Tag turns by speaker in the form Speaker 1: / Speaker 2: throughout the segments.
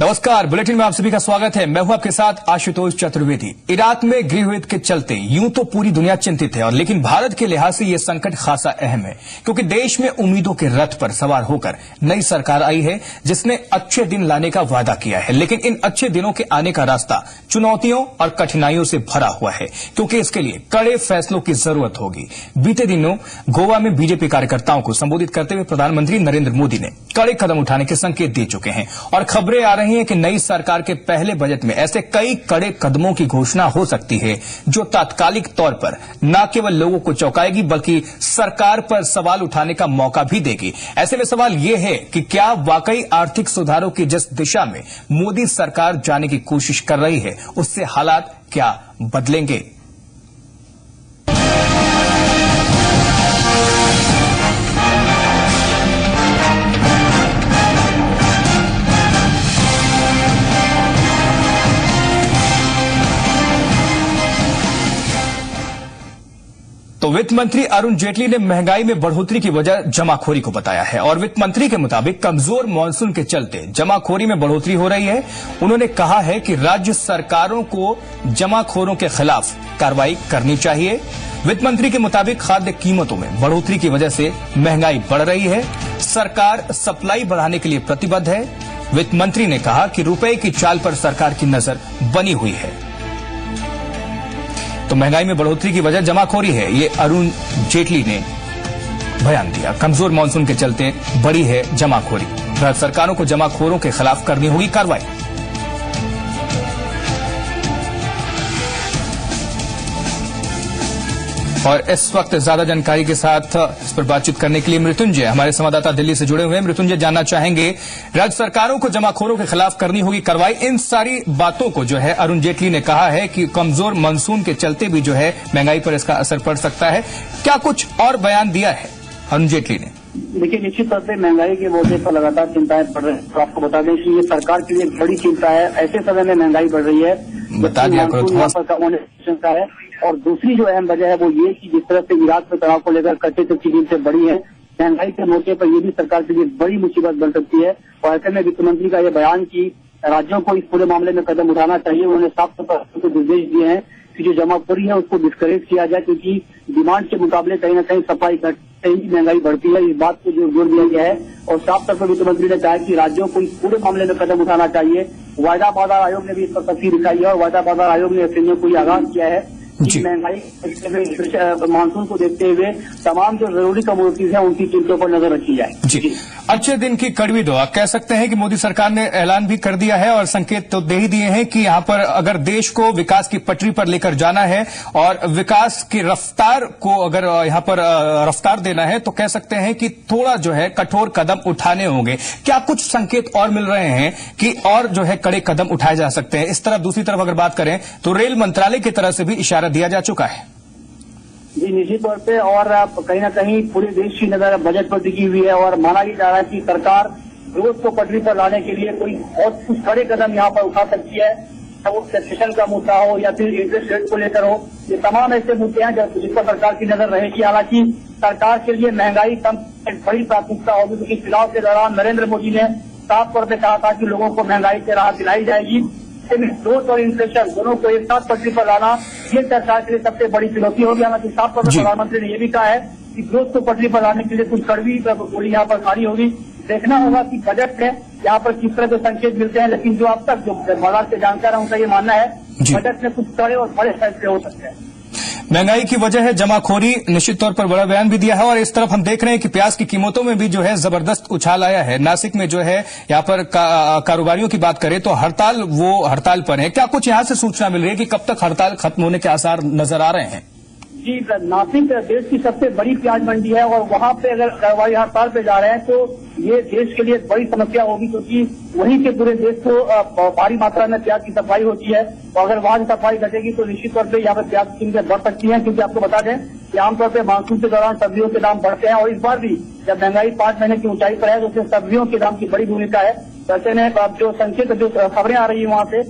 Speaker 1: नमस्कार, बुलेटिन में आप सभी का स्वागत है। मैं हूं आपके साथ आशुतोष चतुर्वेदी। इराक में गृह युद्ध के चलते यूं तो पूरी दुनिया चिंतित है, और लेकिन भारत के लिहाज से यह संकट खासा अहम है, क्योंकि देश में उम्मीदों के रथ पर सवार होकर नई सरकार आई है, जिसने अच्छे दिन लाने का वादा किया है। लेकिन इन अच्छे दिनों के आने का रास्ता चुनौतियों और कठिनाइयों से भरा हुआ है, क्योंकि इसके लिए कड़े फैसलों की जरूरत होगी। बीते दिनों गोवा में बीजेपी कार्यकर्ताओं को संबोधित करते हुए प्रधानमंत्री नरेंद्र मोदी ने कड़े कदम उठाने के संकेत दे चुके हैं, और खबरें आ रही है कि नई सरकार के पहले बजट में ऐसे कई कड़े कदमों की घोषणा हो सकती है जो तात्कालिक तौर पर न केवल लोगों को चौंकाएगी, बल्कि सरकार पर सवाल उठाने का मौका भी देगी। ऐसे में सवाल यह है कि क्या वाकई आर्थिक सुधारों की जिस दिशा में मोदी सरकार जाने की कोशिश कर रही है, उससे हालात क्या बदलेंगे? तो वित्त मंत्री अरुण जेटली ने महंगाई में बढ़ोतरी की वजह जमाखोरी को बताया है, और वित्त मंत्री के मुताबिक कमजोर मानसून के चलते जमाखोरी में बढ़ोतरी हो रही है। उन्होंने कहा है कि राज्य सरकारों को जमाखोरों के खिलाफ कार्रवाई करनी चाहिए। वित्त मंत्री के मुताबिक खाद्य कीमतों में बढ़ोतरी की वजह से महंगाई बढ़ रही है। सरकार सप्लाई बढ़ाने के लिए प्रतिबद्ध है। वित्त मंत्री ने कहा कि रुपए की चाल पर सरकार की नजर बनी हुई है। तो महंगाई में बढ़ोतरी की वजह जमाखोरी है, ये अरुण जेटली ने बयान दिया। कमजोर मानसून के चलते बड़ी है जमाखोरी, राज्य सरकारों को जमाखोरों के खिलाफ करनी होगी कार्रवाई। और इस वक्त ज्यादा जानकारी के साथ इस पर बातचीत करने के लिए मृत्युंजय हमारे संवाददाता दिल्ली से जुड़े हुए हैं। मृत्युंजय, जानना चाहेंगे, राज्य सरकारों को जमाखोरों के खिलाफ करनी होगी कार्रवाई, इन सारी बातों को जो है अरुण जेटली ने कहा है कि कमजोर मानसून के चलते भी जो है महंगाई पर इसका असर पड़ सकता है। क्या कुछ और बयान दिया है अरुण जेटली ने?
Speaker 2: देखिए, निश्चित तौर से महंगाई के मुद्दे पर लगातार चिंताएं बढ़ रही है। तो आपको बता दें कि ये सरकार के लिए बड़ी चिंता है। ऐसे समय में महंगाई बढ़ रही है,
Speaker 1: बता दिया करो
Speaker 2: यहाँ पर कम होने की चिंता है। और दूसरी जो अहम वजह है वो ये कि जिस तरह से इराक में तनाव को लेकर कटे तो चीजें से बड़ी है, महंगाई के मौके पर ये भी सरकार के लिए बड़ी मुसीबत बन सकती है। और ऐसे में वित्त मंत्री का यह बयान कि राज्यों को इस पूरे मामले में कदम उठाना चाहिए, उन्होंने साफ तौर पर निर्देश दिए हैं कि जो जमाखोरी है उसको डिस्करेज किया जाए, क्योंकि डिमांड के मुकाबले कहीं न कहीं सप्लाई घटते ही महंगाई बढ़ती है। इस बात को जोर दिया गया है, और साफ तौर पर वित्त मंत्री ने कहा कि राज्यों को इस पूरे मामले में कदम उठाना चाहिए। वायदा बाजार आयोग ने भी इस पर तस्वीर दिखाई है, और वायदा बाजार आयोग ने एसएमओ को आगाह किया है कि महंगाई मानसून को देखते हुए तमाम जो जरूरी कमोडिटीज हैं उनकी कीमतों पर नजर रखी जाए।
Speaker 1: जी, अच्छे दिन की कड़वी दुआ कह सकते हैं कि मोदी सरकार ने ऐलान भी कर दिया है और संकेत तो दे ही दिए हैं कि यहां पर अगर देश को विकास की पटरी पर लेकर जाना है और विकास की रफ्तार को अगर यहां पर रफ्तार देना है, तो कह सकते हैं कि थोड़ा जो है कठोर कदम उठाने होंगे। क्या कुछ संकेत और मिल रहे हैं कि और जो है कड़े कदम उठाए जा सकते हैं? इस तरफ दूसरी तरफ अगर बात करें तो रेल मंत्रालय की तरफ से भी इशारा दिया जा चुका है।
Speaker 2: जी, निश्चित तौर पे, और कहीं न कहीं पूरे देश की नजर बजट पर टिकी हुई है, और माना ये जा रहा है कि सरकार ग्रोथ को पटरी पर लाने के लिए कोई बहुत कुछ कड़े कदम यहाँ पर उठा सकती है। वो टैक्सेशन का मुद्दा हो या फिर इंटरेस्ट रेट को लेकर हो, ये तमाम ऐसे मुद्दे हैं जिस पर सरकार की नजर रहेगी। हालांकि सरकार के लिए महंगाई कम एक बड़ी प्राथमिकता होगी, क्योंकि चुनाव के दौरान नरेंद्र मोदी ने साफ तौर पर कहा था कि लोगों को महंगाई से राहत दिलाई जाएगी। ग्रोथ और इन्फ्लेशन दोनों को एक साथ पटरी पर लाना ये सरकार के लिए सबसे बड़ी चुनौती होगी। हालांकि साफ तौर पर प्रधानमंत्री ने यह भी कहा है कि ग्रोथ को पटरी पर लाने के लिए कुछ कड़वी गोली यहाँ पर खानी होगी। देखना होगा कि बजट में यहाँ पर किस तरह के संकेत मिलते हैं, लेकिन जो अब तक जो बाजार से जानकार है उनका ये मानना है बजट में कुछ कड़े और बड़े फैसले हो सकते हैं।
Speaker 1: महंगाई की वजह है जमाखोरी, निश्चित तौर पर बड़ा बयान भी दिया है। और इस तरफ हम देख रहे हैं कि प्याज की कीमतों में भी जो है जबरदस्त उछाल आया है। नासिक में जो है यहाँ पर कारोबारियों की बात करें तो हड़ताल पर है। क्या कुछ यहाँ से सूचना मिल रही है कि कब तक हड़ताल खत्म होने के आसार नजर आ रहे हैं?
Speaker 2: जी, नासिक देश की सबसे बड़ी प्याज मंडी है, और वहां पे अगर कारोबारी हड़ताल पे जा रहे हैं तो ये देश के लिए बड़ी समस्या होगी, क्योंकि वहीं के पूरे देश को भारी मात्रा में प्याज की सप्लाई होती है। और अगर वहां की सप्लाई घटेगी तो निश्चित तौर पर यहाँ पर प्याज की कीमतें बढ़ सकती हैं, क्योंकि आपको बता दें कि आमतौर पर मानसून के दौरान सब्जियों के दाम बढ़ते हैं, और इस बार भी जब महंगाई 5 महीने की ऊंचाई पर है तो उसमें सब्जियों के दाम की बड़ी भूमिका है। ऐसे में जो संकेत जो खबरें आ रही है वहां से,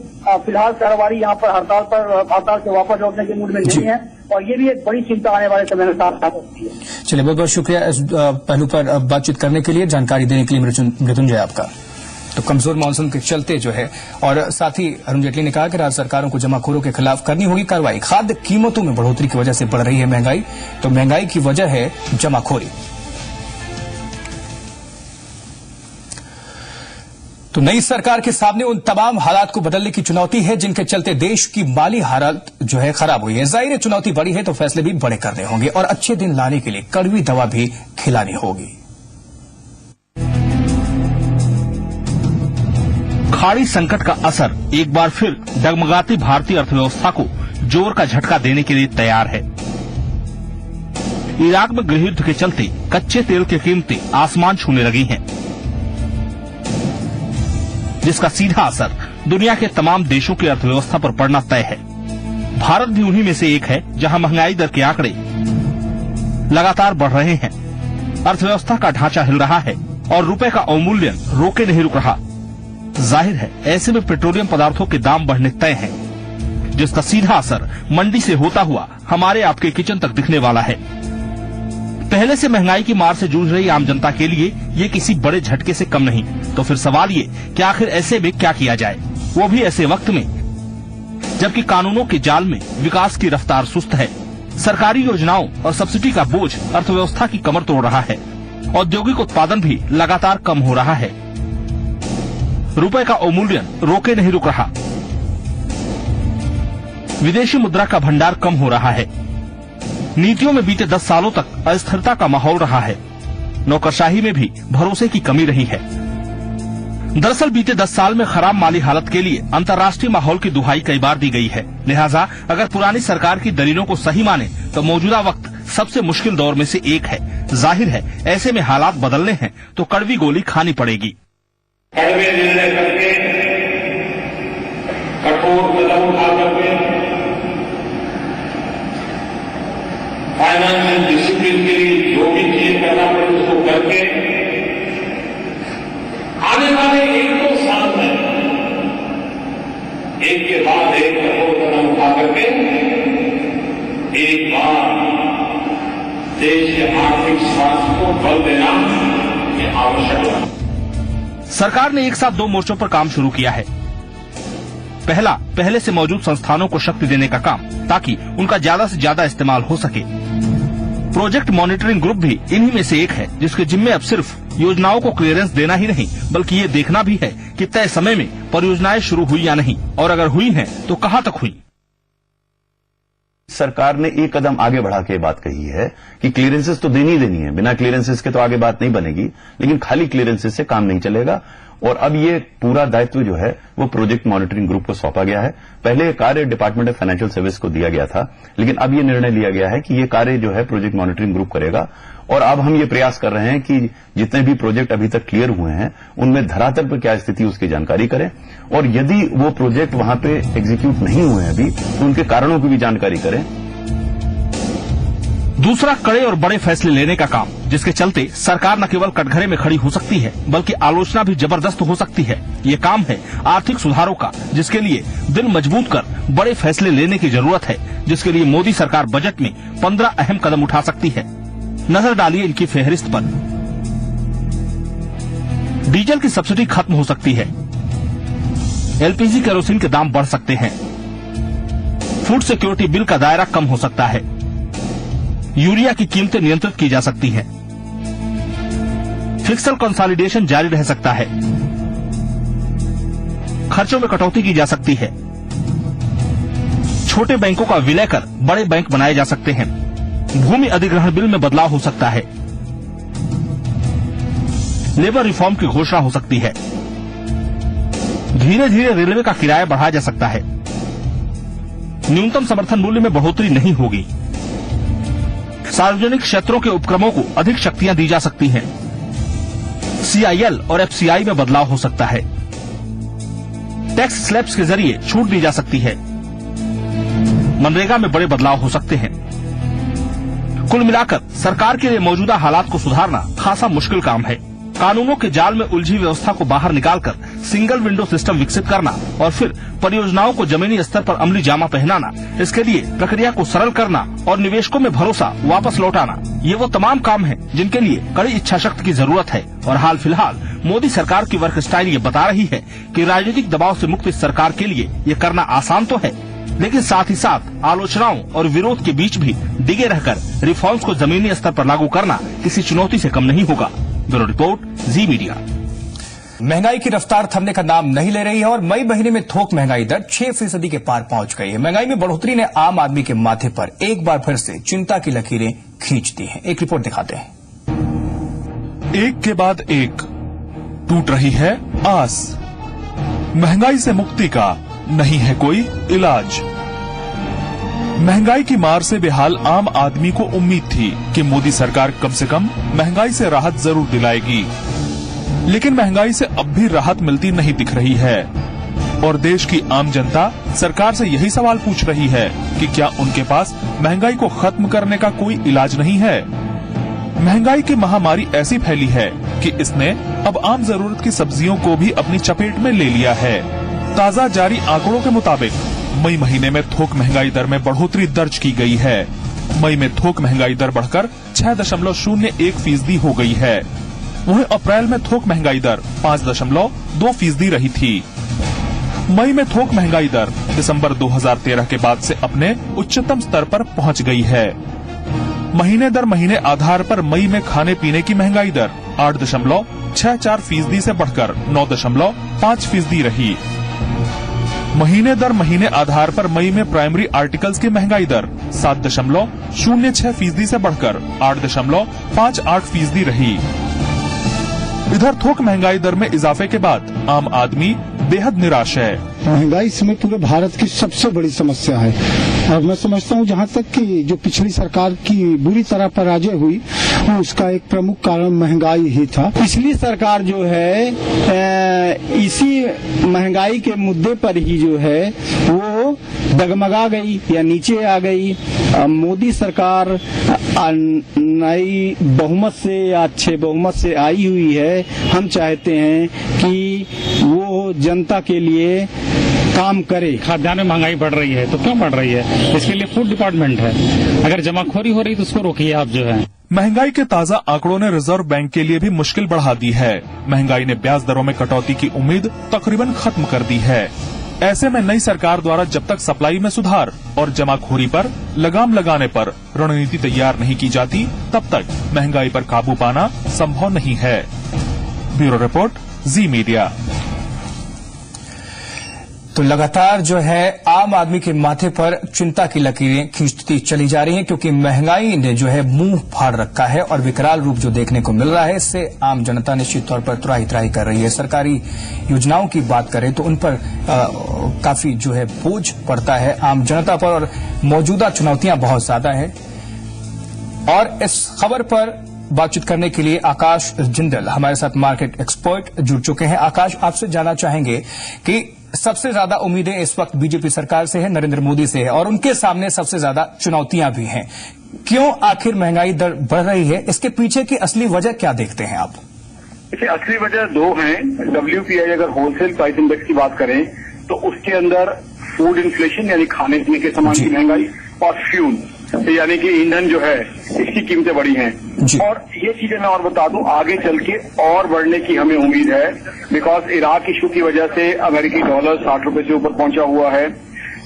Speaker 2: फिलहाल कारोबारी यहाँ पर हड़ताल से वापस लौटने के मूड में नहीं है, और ये भी एक बड़ी चिंता आने वाले समय में साथ सकती है।
Speaker 1: चलिए, बहुत बहुत शुक्रिया इस पहलू पर बातचीत करने के लिए, जानकारी देने के लिए मृत्युंजय आपका। तो कमजोर मानसून के चलते जो है, और साथ ही अरुण जेटली ने कहा कि राज्य सरकारों को जमाखोरों के खिलाफ करनी होगी कार्रवाई। खाद्य कीमतों में बढ़ोतरी की वजह से बढ़ रही है महंगाई, तो महंगाई की वजह है जमाखोरी। तो नई सरकार के सामने उन तमाम हालात को बदलने की चुनौती है जिनके चलते देश की माली हालत जो है खराब हुई है। जाहिर है चुनौती बड़ी है तो फैसले भी बड़े करने होंगे और अच्छे दिन लाने के लिए कड़वी दवा भी खिलानी होगी।
Speaker 3: खाड़ी संकट का असर एक बार फिर डगमगाती भारतीय अर्थव्यवस्था को जोर का झटका देने के लिए तैयार है। इराक में गृहयुद्ध के चलते कच्चे तेल की कीमतें आसमान छूने लगी हैं, जिसका सीधा असर दुनिया के तमाम देशों की अर्थव्यवस्था पर पड़ना तय है। भारत भी उन्हीं में से एक है जहां महंगाई दर के आंकड़े लगातार बढ़ रहे हैं, अर्थव्यवस्था का ढांचा हिल रहा है और रुपए का अवमूल्यन रोके नहीं रुक रहा। जाहिर है ऐसे में पेट्रोलियम पदार्थों के दाम बढ़ने तय हैं, जिसका सीधा असर मंडी से होता हुआ हमारे आपके किचन तक दिखने वाला है। पहले से महंगाई की मार से जूझ रही आम जनता के लिए ये किसी बड़े झटके से कम नहीं। तो फिर सवाल ये कि आखिर ऐसे में क्या किया जाए, वो भी ऐसे वक्त में जबकि कानूनों के जाल में विकास की रफ्तार सुस्त है, सरकारी योजनाओं और सब्सिडी का बोझ अर्थव्यवस्था की कमर तोड़ रहा है, औद्योगिक उत्पादन भी लगातार कम हो रहा है, रुपए का अवमूल्यन रोके नहीं रुक रहा, विदेशी मुद्रा का भंडार कम हो रहा है, नीतियों में बीते 10 सालों तक अस्थिरता का माहौल रहा है, नौकरशाही में भी भरोसे की कमी रही है। दरअसल बीते 10 साल में खराब माली हालत के लिए अंतर्राष्ट्रीय माहौल की दुहाई कई बार दी गई है। लिहाजा अगर पुरानी सरकार की दलीलों को सही माने तो मौजूदा वक्त सबसे मुश्किल दौर में से एक है। जाहिर है ऐसे में हालात बदलने हैं तो कड़वी गोली खानी पड़ेगी।
Speaker 4: कड़वे निर्णय करके, कठोर कदम उठा करके, फाइनेंशियल डिसिप्लिन के लिए जो भी चीज करना पड़े उसको करके आने वाले 1-2 साल में एक के बाद एक कठोर कदम उठा करके एक बार देश के आर्थिक स्वास्थ्य को बल देना ये आवश्यक है।
Speaker 3: सरकार ने एक साथ 2 मोर्चों पर काम शुरू किया है। पहला, पहले से मौजूद संस्थानों को शक्ति देने का काम, ताकि उनका ज्यादा से ज्यादा इस्तेमाल हो सके। प्रोजेक्ट मॉनिटरिंग ग्रुप भी इन्हीं में से एक है, जिसके जिम्मे अब सिर्फ योजनाओं को क्लियरेंस देना ही नहीं बल्कि ये देखना भी है कि तय समय में परियोजनाएं शुरू हुई या नहीं, और अगर हुई हैं तो कहां तक हुई।
Speaker 5: सरकार ने एक कदम आगे बढ़ा के बात कही है कि क्लियरेंसेस तो देनी ही देनी है, बिना क्लियरेंसेस के तो आगे बात नहीं बनेगी, लेकिन खाली क्लियरेंसेस से काम नहीं चलेगा। और अब ये पूरा दायित्व जो है वो प्रोजेक्ट मॉनिटरिंग ग्रुप को सौंपा गया है। पहले ये कार्य डिपार्टमेंट ऑफ फाइनेंशियल सर्विस को दिया गया था, लेकिन अब ये निर्णय लिया गया है कि ये कार्य जो है प्रोजेक्ट मॉनिटरिंग ग्रुप करेगा। और अब हम ये प्रयास कर रहे हैं कि जितने भी प्रोजेक्ट अभी तक क्लियर हुए हैं उनमें धरातल पर क्या स्थिति उसकी जानकारी करें, और यदि वो प्रोजेक्ट वहां पे एग्जीक्यूट नहीं हुए हैं अभी तो उनके कारणों की भी जानकारी करें।
Speaker 3: दूसरा, कड़े और बड़े फैसले लेने का काम, जिसके चलते सरकार न केवल कटघरे में खड़ी हो सकती है बल्कि आलोचना भी जबरदस्त हो सकती है। ये काम है आर्थिक सुधारों का, जिसके लिए दिल मजबूत कर बड़े फैसले लेने की जरूरत है, जिसके लिए मोदी सरकार बजट में 15 अहम कदम उठा सकती है। नजर डालिए इनकी फेहरिस्त पर। डीजल की सब्सिडी खत्म हो सकती है, एलपीजी केरोसिन के दाम बढ़ सकते हैं, फूड सिक्योरिटी बिल का दायरा कम हो सकता है, यूरिया की कीमतें नियंत्रित की जा सकती हैं, फिस्कल कंसोलिडेशन जारी रह सकता है, खर्चों में कटौती की जा सकती है, छोटे बैंकों का विलय कर बड़े बैंक बनाए जा सकते हैं, भूमि अधिग्रहण बिल में बदलाव हो सकता है, लेबर रिफॉर्म की घोषणा हो सकती है, धीरे धीरे रेलवे का किराया बढ़ाया जा सकता है, न्यूनतम समर्थन मूल्य में बढ़ोतरी नहीं होगी, सार्वजनिक क्षेत्रों के उपक्रमों को अधिक शक्तियां दी जा सकती हैं, सीआईएल और एफसीआई में बदलाव हो सकता है, टैक्स स्लैब्स के जरिए छूट दी जा सकती है, मनरेगा में बड़े बदलाव हो सकते हैं। कुल मिलाकर सरकार के लिए मौजूदा हालात को सुधारना खासा मुश्किल काम है। कानूनों के जाल में उलझी व्यवस्था को बाहर निकालकर सिंगल विंडो सिस्टम विकसित करना और फिर परियोजनाओं को जमीनी स्तर पर अमली जामा पहनाना, इसके लिए प्रक्रिया को सरल करना और निवेशकों में भरोसा वापस लौटाना, ये वो तमाम काम हैं जिनके लिए कड़ी इच्छा शक्ति की जरूरत है। और हाल फिलहाल मोदी सरकार की वर्क स्टाइल ये बता रही है कि राजनीतिक दबाव से मुक्त इस सरकार के लिए ये करना आसान तो है, लेकिन साथ ही साथ आलोचनाओं और विरोध के बीच भी डिगे रहकर रिफॉर्म्स को जमीनी स्तर पर लागू करना किसी चुनौती से कम नहीं होगा। ब्यूरो रिपोर्ट, जी मीडिया।
Speaker 1: महंगाई की रफ्तार थमने का नाम नहीं ले रही है और मई महीने में थोक महंगाई दर 6% के पार पहुंच गई है। महंगाई में बढ़ोतरी ने आम आदमी के माथे पर एक बार फिर से चिंता की लकीरें खींच दी हैं। एक रिपोर्ट दिखाते हैं।
Speaker 6: एक के बाद एक टूट रही है आस। महंगाई से मुक्ति का नहीं है कोई इलाज। महंगाई की मार से बेहाल आम आदमी को उम्मीद थी कि मोदी सरकार कम से कम महंगाई से राहत जरूर दिलाएगी, लेकिन महंगाई से अब भी राहत मिलती नहीं दिख रही है और देश की आम जनता सरकार से यही सवाल पूछ रही है कि क्या उनके पास महंगाई को खत्म करने का कोई इलाज नहीं है। महंगाई की महामारी ऐसी फैली है कि इसने अब आम जरूरत की सब्जियों को भी अपनी चपेट में ले लिया है। ताजा जारी आंकड़ों के मुताबिक मई महीने में थोक महंगाई दर में बढ़ोतरी दर्ज की गई है। मई में थोक महंगाई दर बढ़कर 6.01% हो गई है। वहीं अप्रैल में थोक महंगाई दर 5.2% रही थी। मई में थोक महंगाई दर दिसंबर 2013 के बाद से अपने उच्चतम स्तर पर पहुंच गई है। महीने दर महीने आधार पर मई में खाने पीने की महंगाई दर 8.64% से बढ़कर 9.5% रही। महीने दर महीने आधार पर मई में प्राइमरी आर्टिकल्स की महंगाई दर 7.06% से बढ़कर 8.58% रही। इधर थोक महंगाई दर में इजाफे के बाद आम आदमी बेहद निराश है।
Speaker 7: महंगाई इस समय पूरे भारत की सबसे बड़ी समस्या है और मैं समझता हूँ जहाँ तक कि जो पिछली सरकार की बुरी तरह पराजय हुई उसका एक प्रमुख कारण महंगाई ही था। पिछली सरकार जो है इसी महंगाई के मुद्दे पर ही जो है वो डगमगा गई या नीचे आ गई। मोदी सरकार नई बहुमत से या अच्छे बहुमत से आई हुई है। हम चाहते हैं कि वो जनता के लिए काम करे।
Speaker 8: खाद्यान्न में महंगाई बढ़ रही है तो क्यों बढ़ रही है? इसके लिए फूड डिपार्टमेंट है। अगर जमाखोरी हो रही तो उसको रोकिए आप जो है।
Speaker 6: महंगाई के ताजा आंकड़ों ने रिजर्व बैंक के लिए भी मुश्किल बढ़ा दी है। महंगाई ने ब्याज दरों में कटौती की उम्मीद तकरीबन खत्म कर दी है। ऐसे में नई सरकार द्वारा जब तक सप्लाई में सुधार और जमाखोरी पर लगाम लगाने पर रणनीति तैयार नहीं की जाती, तब तक महंगाई पर काबू पाना संभव नहीं है। ब्यूरो रिपोर्ट, जी मीडिया।
Speaker 1: तो लगातार जो है आम आदमी के माथे पर चिंता की लकीरें खींचती चली जा रही हैं, क्योंकि महंगाई ने जो है मुंह फाड़ रखा है और विकराल रूप जो देखने को मिल रहा है, इससे आम जनता निश्चित तौर पर त्राही त्राही कर रही है। सरकारी योजनाओं की बात करें तो उन पर काफी जो है बोझ पड़ता है आम जनता पर और मौजूदा चुनौतियां बहुत ज्यादा है। और इस खबर पर बातचीत करने के लिए आकाश जिंदल हमारे साथ मार्केट एक्सपर्ट जुड़ चुके हैं। आकाश, आपसे जानना चाहेंगे कि सबसे ज्यादा उम्मीदें इस वक्त बीजेपी सरकार से है, नरेंद्र मोदी से है और उनके सामने सबसे ज्यादा चुनौतियां भी हैं। क्यों आखिर महंगाई दर बढ़ रही है? इसके पीछे की असली वजह क्या देखते हैं आप?
Speaker 2: इसकी असली वजह दो हैं। WPI अगर होलसेल प्राइस इंडेक्स की बात करें तो उसके अंदर फूड इन्फ्लेशन यानी खाने पीने के सामान की महंगाई और फ्यूल यानी कि ईंधन जो है इसकी कीमतें बढ़ी हैं। और ये चीजें मैं और बता दूं आगे चल के और बढ़ने की हमें उम्मीद है, बिकॉज इराक इशू की वजह से अमेरिकी डॉलर 60 रुपए से ऊपर पहुंचा हुआ है।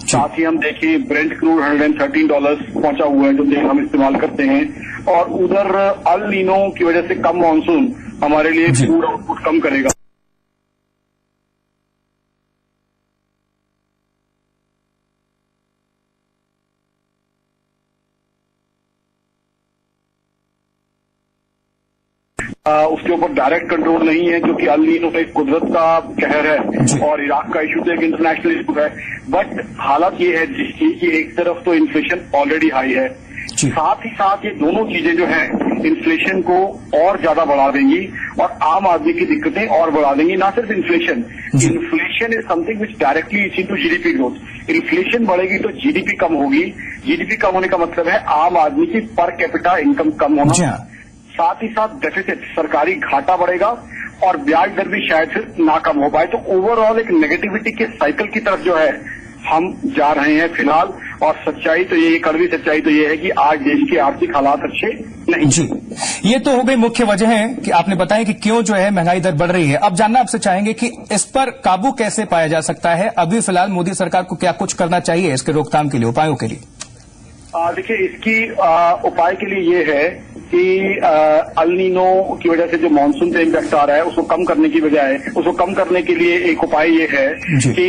Speaker 2: साथ ही हम देखें ब्रेंट क्रूड $113 पहुंचा हुआ है जो तेल हम इस्तेमाल करते हैं। और उधर अल नीनो की वजह से कम मानसून हमारे लिए फूड आउटपुट कम करेगा। उसके ऊपर डायरेक्ट कंट्रोल नहीं है क्योंकि अल नीनो एक कुदरत का कहर है और इराक का इशू तो एक इंटरनेशनल इशू है। बट हालत ये है जिसकी कि एक तरफ तो इन्फ्लेशन ऑलरेडी हाई है, साथ ही साथ ये दोनों चीजें जो हैं इन्फ्लेशन को और ज्यादा बढ़ा देंगी और आम आदमी की दिक्कतें और बढ़ा देंगी। ना सिर्फ inflation is something which directly is into GDP growth. Inflation बढ़ेगी तो जीडीपी कम होगी। जीडीपी कम होने का मतलब है आम आदमी की पर कैपिटा इनकम कम होना। साथ ही साथ डेफिसिट सरकारी घाटा बढ़ेगा और ब्याज दर भी शायद फिर ना कम हो पाए। तो ओवरऑल एक नेगेटिविटी के साइकिल की तरफ जो है हम जा रहे हैं फिलहाल। और सच्चाई तो ये कड़वी सच्चाई तो ये है कि आज देश के आर्थिक हालात अच्छे नहीं।
Speaker 1: जी, ये तो हो गई मुख्य वजह है कि आपने बताया कि क्यों जो है महंगाई दर बढ़ रही है। अब जानना आपसे चाहेंगे कि इस पर काबू कैसे पाया जा सकता है। अभी फिलहाल मोदी सरकार को क्या कुछ करना चाहिए इसके रोकथाम के लिए, उपायों के लिए?
Speaker 2: देखिए, इसकी उपाय के लिए ये है कि अल नीनो की वजह से जो मानसून पे इम्पैक्ट आ रहा है उसको कम करने की बजाय उसको कम करने के लिए एक उपाय ये है कि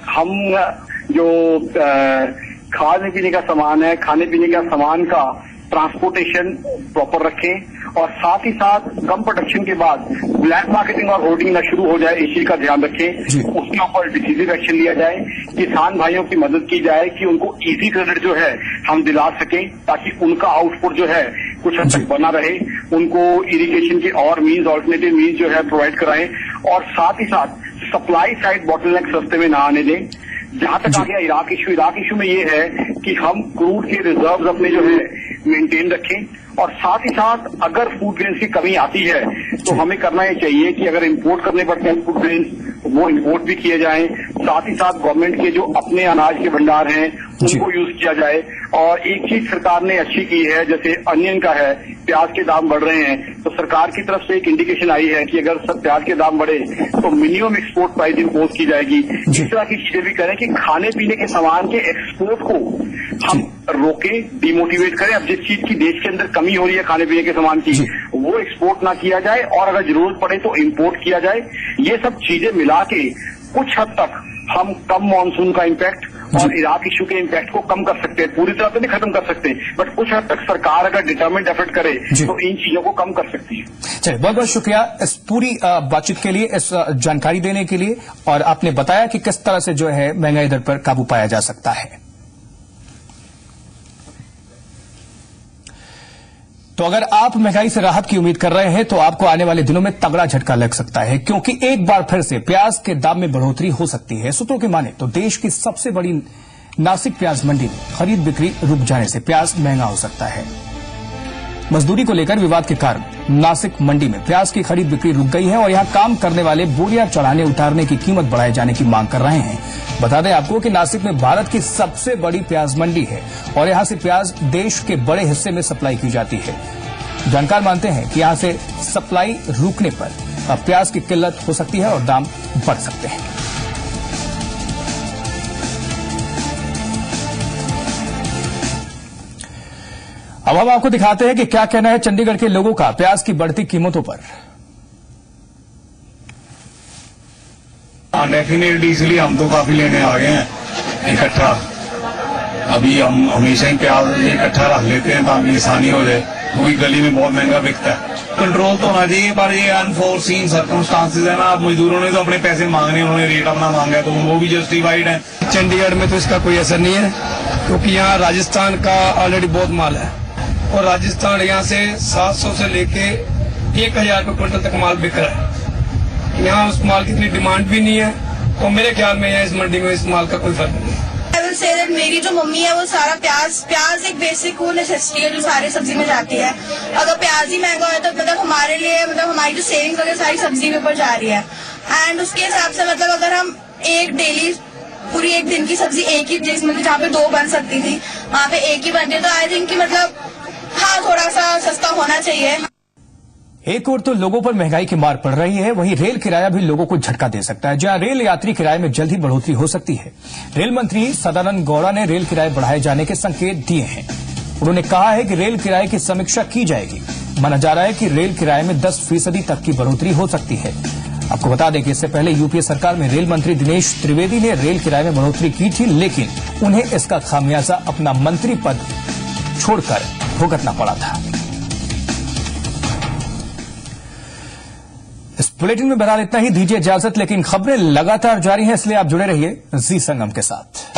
Speaker 2: हम जो खाने पीने का सामान है, खाने पीने का सामान का ट्रांसपोर्टेशन प्रॉपर रखें और साथ ही साथ कम प्रोडक्शन के बाद ब्लैक मार्केटिंग और होर्डिंग न शुरू हो जाए, इस चीज का ध्यान रखें। उसके ऊपर डिसीजिव एक्शन लिया जाए, किसान भाइयों की मदद की जाए कि उनको इजी क्रेडिट जो है हम दिला सकें ताकि उनका आउटपुट जो है कुछ हद तक बना रहे। उनको इरिगेशन के और मीन्स, ऑल्टरनेटिव मीन्स जो है प्रोवाइड कराएं और साथ ही साथ सप्लाई साइड बॉटलनेक सस्ते में ना आने दें। जहां तक आ गया इराक इशू में ये है कि हम क्रूड के रिजर्व्स अपने जो है मेंटेन रखें और साथ ही साथ अगर फूड ग्रेन्स की कमी आती है तो हमें करना ये चाहिए कि अगर इंपोर्ट करने पड़ते हैं फूड ग्रेन्स वो इंपोर्ट भी किए जाएं। साथ ही साथ गवर्नमेंट के जो अपने अनाज के भंडार हैं उनको यूज किया जाए। और एक चीज सरकार ने अच्छी की है, जैसे अनियन का है, प्याज के दाम बढ़ रहे हैं तो सरकार की तरफ से एक इंडिकेशन आई है कि अगर प्याज के दाम बढ़े तो मिनिमम एक्सपोर्ट प्राइस इम्पोज की जाएगी। इस तरह की चीजें भी करें कि खाने पीने के सामान के एक्सपोर्ट को हम रोकें, डिमोटिवेट करें। अब जिस चीज की देश के अंदर कमी हो रही है खाने पीने के सामान की वो एक्सपोर्ट ना किया जाए और अगर जरूरत पड़े तो इम्पोर्ट किया जाए। ये सब चीजें मिला के कुछ हद तक हम कम मानसून का इम्पैक्ट और इराक इशू के इम्पैक्ट को कम कर सकते हैं। पूरी तरह तो नहीं खत्म कर सकते बट कुछ हद तक सरकार अगर डिटरमिन्ड एफर्ट करे तो इन चीजों को कम कर सकती है।
Speaker 1: चलिए, बहुत बहुत शुक्रिया इस पूरी बातचीत के लिए, इस जानकारी देने के लिए। और आपने बताया कि किस तरह से जो है महंगाई दर पर काबू पाया जा सकता है। तो अगर आप महंगाई से राहत की उम्मीद कर रहे हैं तो आपको आने वाले दिनों में तगड़ा झटका लग सकता है, क्योंकि एक बार फिर से प्याज के दाम में बढ़ोतरी हो सकती है। सूत्रों की माने तो देश की सबसे बड़ी नासिक प्याज मंडी में खरीद बिक्री रुक जाने से प्याज महंगा हो सकता है। मजदूरी को लेकर विवाद के कारण नासिक मंडी में प्याज की खरीद बिक्री रुक गई है और यहां काम करने वाले बोरियां चढ़ाने उतारने की कीमत बढ़ाए जाने की मांग कर रहे हैं। बता दें आपको कि नासिक में भारत की सबसे बड़ी प्याज मंडी है और यहां से प्याज देश के बड़े हिस्से में सप्लाई की जाती है। जानकार मानते हैं कि यहां से सप्लाई रुकने पर प्याज की किल्लत हो सकती है और दाम बढ़ सकते हैं। अब हम आपको दिखाते हैं कि क्या कहना है चंडीगढ़ के लोगों का प्याज की बढ़ती कीमतों पर।
Speaker 9: डेफिनेटली, इसलिए हम तो काफी लेने आ गए हैं इकट्ठा। अभी हम हमेशा ही प्याज इकट्ठा रख लेते हैं ताकि आसानी हो जाए, क्योंकि गली में बहुत महंगा बिकता है। कंट्रोल तो होना चाहिए, पर ये अनफोर्सीन सर्कमस्टांसेस है ना। अब मजदूरों ने तो अपने पैसे मांगने, उन्होंने रेट अपना मांगा है तो वो भी जस्टिफाइड है।
Speaker 10: चंडीगढ़ में तो इसका कोई असर नहीं है, क्योंकि यहाँ राजस्थान का ऑलरेडी बहुत माल है और राजस्थान यहाँ से 700 से लेके 1000 रुपये क्विंटल तक माल बिक रहा है। यहाँ उस माल की इतनी डिमांड भी नहीं है, तो मेरे ख्याल में यहाँ इस मंडी में इस माल का कोई फर्क नहीं है।
Speaker 11: मेरी जो मम्मी है वो सारा प्याज एक बेसिक नेसेसिटी है जो सारे सब्जी में जाती है। अगर प्याज ही महंगा है तो मतलब हमारे लिए, मतलब हमारी जो सेविंग्स वगैरह सारी सब्जी के ऊपर जा रही है। एंड उसके हिसाब से मतलब अगर हम एक डेली पूरी एक दिन की सब्जी एक ही मतलब जहाँ पे 2 बन सकती थी वहाँ पे एक ही बनती है, तो आई थिंक कि मतलब हाँ थोड़ा सा सस्ता होना चाहिए।
Speaker 1: एक ओर तो लोगों पर महंगाई की मार पड़ रही है, वहीं रेल किराया भी लोगों को झटका दे सकता है, जहां रेल यात्री किराए में जल्द ही बढ़ोतरी हो सकती है। रेल मंत्री सदानंद गौड़ा ने रेल किराए बढ़ाए जाने के संकेत दिए हैं। उन्होंने कहा है कि रेल किराए की समीक्षा की जाएगी। माना जा रहा है कि रेल किराए में 10% तक की बढ़ोतरी हो सकती है। आपको बता दें कि इससे पहले यूपीए सरकार में रेल मंत्री दिनेश त्रिवेदी ने रेल किराए में बढ़ोतरी की थी, लेकिन उन्हें इसका खामियाजा अपना मंत्री पद छोड़कर भुगतना पड़ा था। इस बुलेटिन में बहरहाल इतना ही, दीजिए इजाजत, लेकिन खबरें लगातार जारी हैं, इसलिए आप जुड़े रहिए जी संगम के साथ।